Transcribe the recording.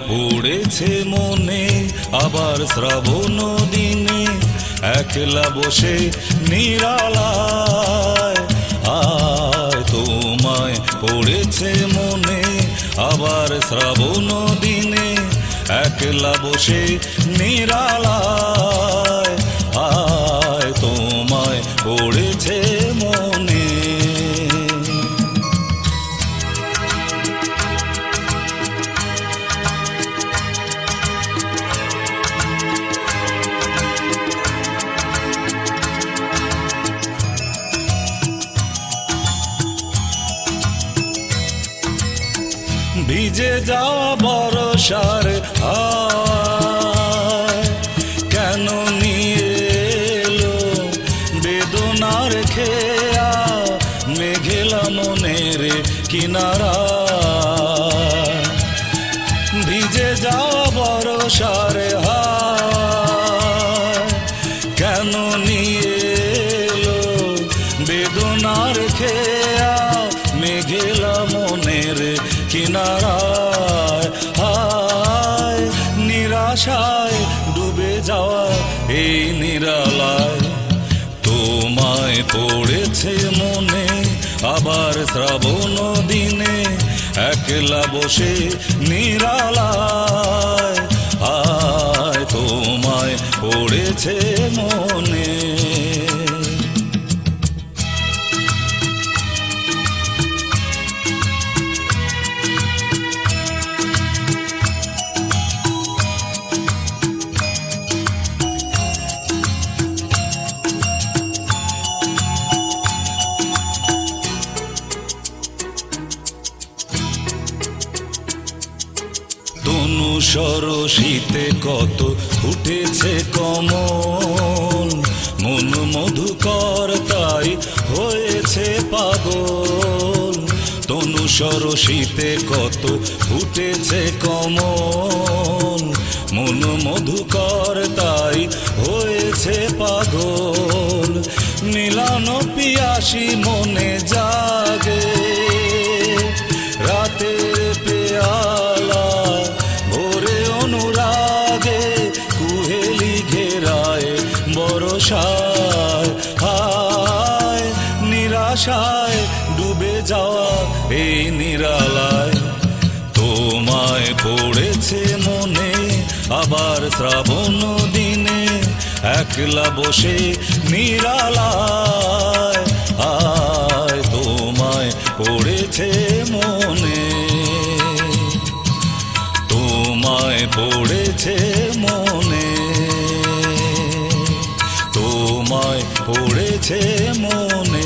পড়েছে মনে আবার শ্রাবণ দিনে একলা বসে নিরালায় আয় তোমায় পড়েছে মনে আবার শ্রাবণ দিনে একলা বসে নিরালায় আয় তোমায় পড়েছে মনে ভিজে যাওয়া বর্ষার হায় কেন নিয়ে এলো বেদনার খেয়া মেঘেলা মনের কিনারা ভিজে যাওয়া বর্ষার হায় কেন নিয়ে এলো বেদনার খেয়া মেঘেলা মনের কিনারায় হায় নিরাশায় ডুবে যাওয়া এই নিরালায় তোমায় পড়েছে মনে আবার শ্রাবণ দিনে একলা বসে নিরালায় আয় তোমায় পড়েছে মনে তনু সরসীতে কত ফুটেছে কমল মন মধুকর তাই হয়েছে পাগল তনু সরসীতে কত ফুটেছে কমল মন মধুকর তাই হয়েছে পাগল মিলানো পিয়াসী মনে জাগে রাতের পেয়ালা ভোরে অনুরাগে কুহেলি ঘেরায় বরষায় হায় নিরাশায় ডুবে যাওয়া এই নিরালায় তোমায় পড়েছে মনে আবার শ্রাবণ দিনে একলা বসে নিরালায় আয় তোমায় পড়েছে মনে তোমায় পড়েছে মনে তোমায় পড়েছে মনে